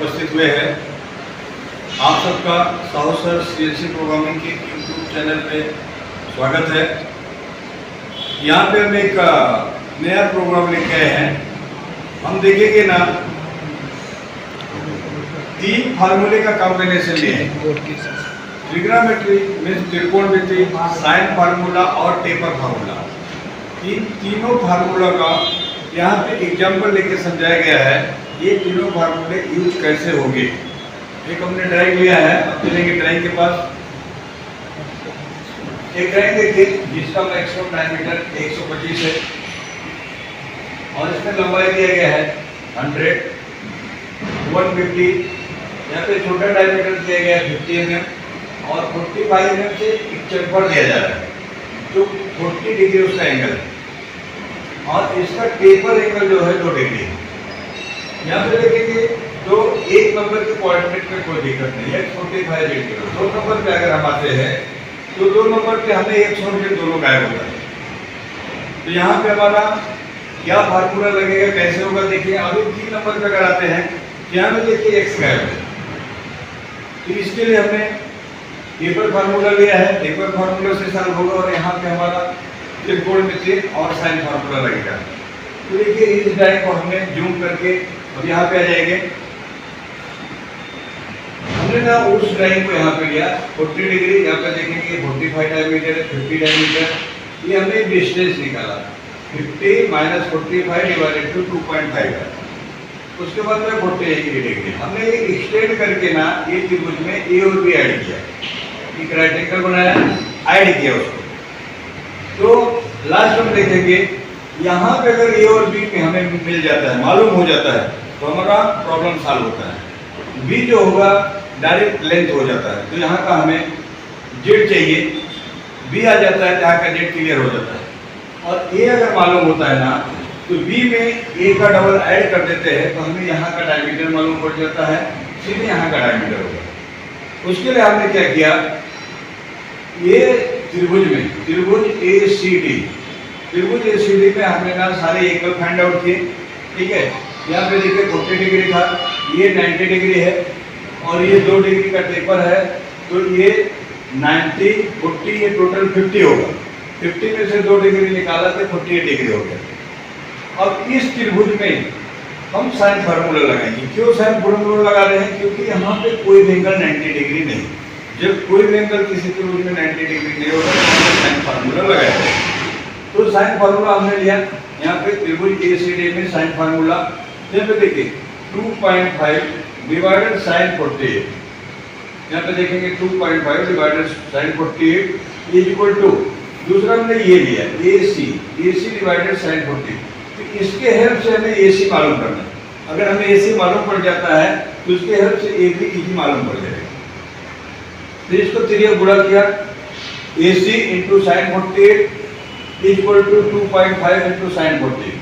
उपस्थित हुए हैं। आप सबका साहू सर CNC प्रोग्रामिंग के यूट्यूब चैनल पे स्वागत है। यहाँ पे हम एक नया प्रोग्राम लेके आए हैं। हम देखेंगे ना 3 फार्मूले का कॉम्बिनेशन लिए हैं। ट्रिग्नोमेट्री मीन्स त्रिकोणमिति, साइन फार्मूला और टेपर फार्मूला। इन तीनों फार्मूला का यहाँ पे एग्जाम्पल लेके समझाया गया है। ये तीनों फार्मूले यूज कैसे होंगे। एक हमने ड्राइंग लिया है, अब चलेंगे ड्राइंग के पास। एक ड्राइंग देखिए जिसका मैक्सिमम डायमीटर 125 है और इसमें लंबाई दिया गया है 100, 150। यहाँ पे छोटा डायमीटर दिया गया है 50 mm और 45 mm से एक चेम्फर दिया जा रहा है जो 40 डिग्री उसका एंगल है और इसका टेपर एंगल जो है 2 डिग्री है। यहाँ पे देखेंगे तो एक नंबर के कोऑर्डिनेट में कोई दिक्कत नहीं है, 45 डिग्री। 2 नंबर पे अगर हम आते हैं तो 2 नंबर पे हमें 100 के दोनों गायब होता है। तो यहाँ पे हमारा क्या फार्मूला लगेगा, कैसे होगा देखिए। अभी 3 नंबर पे अगर आते हैं यहाँ में देखिए x गायब है, तो इसके लिए हमने टेपर फार्मूला लिया है। टेपर फार्मूला से सॉल्व होगा और यहाँ पे हमारा त्रिकोणमिति और साइन फार्मूला लगेगा। तो देखिए इस ड्राइंग को हमने जूम करके अब यहाँ पे आ जाएंगे। हमने ना उस ड्राइंग को यहाँ पे लिया 40 डिग्री, यहाँ पे देखेंगे 45 डायमीटर, 50 डायमीटर। ये हमने डिस्टेंस निकाला 50 - 45 डिवाइडेड टू 2.5 है। उसके बाद में 40 डिग्री हमने एक्सटेंड करके ना ये त्रिभुज में ए और बी ऐड किया, एक राइट एंगल बनाया, ऐड किया उसको। तो लास्ट में देखेंगे यहाँ पे अगर ए और बी में हमें मिल जाता है, मालूम हो जाता है, तो हमारा प्रॉब्लम सॉल्व होता है। बी जो होगा डायरेक्ट लेंथ हो जाता है, तो यहाँ का हमें जेड चाहिए, बी आ जाता है, यहाँ का जेड क्लियर हो जाता है। और ए अगर मालूम होता है ना तो बी में ए का डबल ऐड कर देते हैं, तो हमें यहाँ का डायमीटर मालूम पड़ जाता है, सीधे यहाँ का डायमीटर होगा। उसके लिए हमने क्या किया, ये त्रिभुज में त्रिभुज ACD में हमने ना सारे एंगल फाइंड आउट किए। ठीक है, यहाँ पे देखिए 40 डिग्री था, ये 90 डिग्री है और ये 2 डिग्री का टेपर है, तो ये 90, 40, ये टोटल 50 होगा। 50 में से 2 डिग्री निकाला तो 48 डिग्री हो गया। अब इस त्रिभुज में हम साइन फार्मूला लगाएंगे। क्यों साइन फार्मूला लगा रहे हैं, क्योंकि यहाँ पे कोई भी एंगल 90 डिग्री नहीं। जब कोई भी एंगल किसी त्रिभुज में 90 डिग्री नहीं होगा तो साइन फार्मूला लगाएंगे। तो साइन फार्मूला हमने लिया यहाँ पे त्रिभुज ACD में साइन फार्मूला। यहाँ पे देखिए 2.5 डिवाइडेड साइन 48। यहाँ पे देखेंगे 2.5 divided sine 48 is equal to, दूसरा हमने ये लिया AC डिवाइडेड साइन 48। तो इसके हेल्प से हमें AC मालूम करना है। अगर हमें AC मालूम पड़ जाता है तो उसके हेल्प से A भी इजी मालूम पड़ जाएगा। तो इसको 3 गुणा किया, AC into sine 48 equal to 2.5 into sine 48।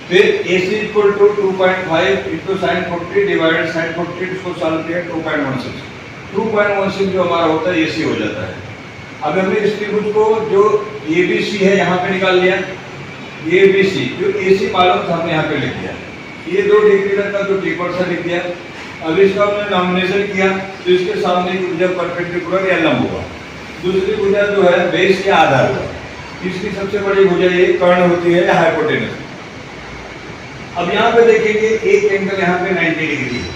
फिर AC equal to 2.5 into sine 40 divided sine 48, इसको सॉल्व किया 2.16 जो हमारा होता है AC हो जाता है। अब हमने इस त्रिभुज को जो ABC है यहाँ पे निकाल लिया, ABC जो AC मालूम था हमने यहाँ पे लिख दिया। ये 2 डिग्री तक का जो टेपर सा लिख दिया। अब इसका हमने नॉमिनेशन किया तो इसके सामने की भुजा परपेंडिकुलर या लंब होगा, दूसरी भुजा जो है बेस या आधार होगा, तीसरी सबसे बड़ी भुजा ये कर्ण होती है या हाइपोटेनस। अब यहाँ पे देखेंगे एक एंगल यहाँ पे 90 डिग्री है,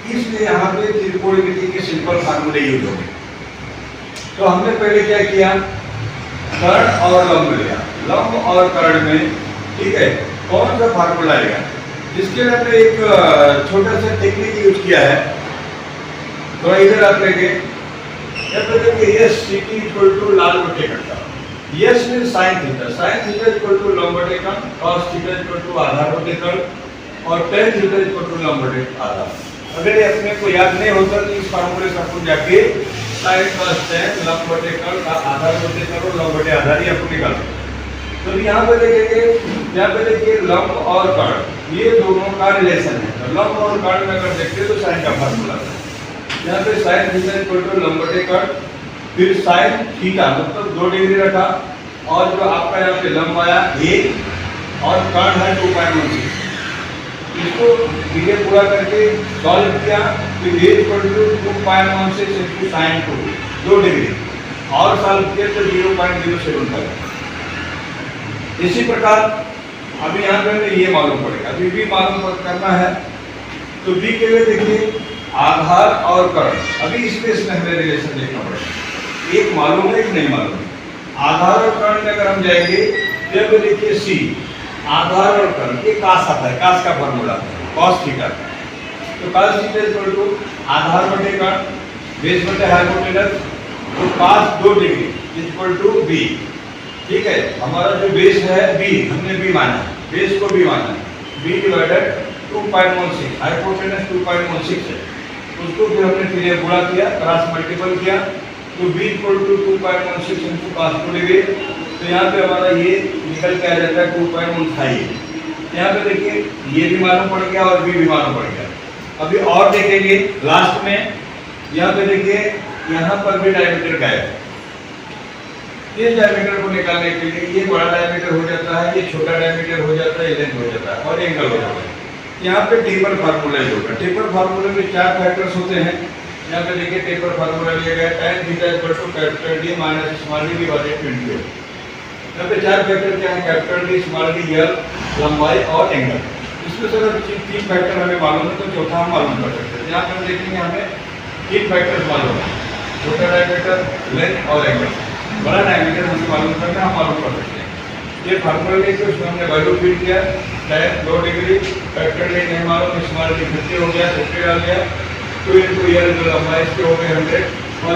इसलिए यहाँ पे त्रिकोणमिति के सिंपल फार्मूले यूज होंगे। तो हमने पहले क्या किया, कर्ण और लंब लिया। लंब और कर्ण में ठीक है कौन सा फार्मूला आएगा, जिसके लिए हमने एक छोटा सा टेक्निक यूज किया है। थोड़ा इधर आप लेंगे, यस CT इक्वल टू लाल बटे कटा, यस में साइन थीटा इक्वल टू लंब बटे कर्ण, कॉस थीटा इक्वल टू आधार बटे कर्ण और टेन थीटा इक्वल टू लंब बटे आधार। अगर ये अपने को याद नहीं होता तो इस फार्मूले से आपको जाके साइन प्लस टेन लंब बटे कर्ण का आधार बटे कर्ण और लंब बटे आधार ये आपको निकाल सकते। तो यहाँ पे देखेंगे, यहाँ पे देखिए लंब और कर्ण ये दोनों का रिलेशन है। तो लंब और कर्ण में अगर देखते हैं तो साइन का फार्मूला है। यहाँ पे साइन थीटा इक्वल टू लंब बटे कर्ण, फिर साइन थीटा मतलब 2 डिग्री रखा और जो आपका यहाँ पे लंब आया 1 और कर्ण है 2.16। इसको धीरे पूरा करके सॉल्व किया तो ये equal to 2.16 into sine 2 degree और सॉल्व किया तो 0.07 इसी प्रकार अभी यहाँ पे हमें ये मालूम पड़ेगा, अभी भी मालूम करना है तो बी के लिए देखिए आधार और कर्ण, अभी इसमें हमें रिलेशन देखना पड़ेगा, एक मालूम है एक नहीं मालूम है। आधार और कर्ण में अगर हम जाएंगे तो देखिए सी आधार और कर्ण ये कास आता है, कास का फॉर्मूला कॉस थीटा, तो कॉस थीटा इक्वल टू आधार बटे कर्ण बेस बटे हाइपोटेनस, तो cos 2 degree equal to B. ठीक है, हमारा जो बेस है बी, हमने बी माना, बेस को बी माना, बी डिवाइडेड 2.16, हाइपोटेनस 2.16 है, उसको फिर हमने फिर गुणा किया, क्रॉस मल्टीपल किया, तो b equal to 2.16 into cos 2 degree, तो यहाँ पे हमारा ये निकल के आ जाता है 2.15। यहाँ पे देखिए ये भी मालूम पड़ गया और बी भी मालूम पड़ गया। अभी और देखेंगे लास्ट में, यहाँ पे देखिए यहाँ पर भी डायमीटर का है, इस डायमीटर को निकालने के लिए ये बड़ा डायमीटर हो जाता है, ये छोटा डायमीटर हो जाता है, लेंथ हो जाता है और एंगल हो जाता है। यहाँ पे टेपर फार्मूला होगा, टेपर फार्मूले में 4 फैक्टर्स होते हैं। यहाँ पे देखिए टेपर फार्मूला लिया गया tan theta equal to capital D minus small d divided 20। यहाँ पे 4 फैक्टर क्या है, capital D, small d, L, लंबाई और एंगल। इसमें से अगर 3 फैक्टर हमें मालूम है तो चौथा हम मालूम कर सकते हैं। यहाँ पे हम देखेंगे हमें 3 फैक्टर्स मालूम है, छोटा डायमीटर, लेंथ और एंगल। बड़ा डायमीटर हमें मालूम करना, हम मालूम कर सकते हैं। ये फार्मूला लेके उसमें हमने वैल्यू फिट किया, tan 2 डिग्री, कैपिटल D नहीं मालूम, स्मॉल d 50 हो गया, 50 डाल दिया, 2 इंटू L जो लंबाई इसके हो गए 100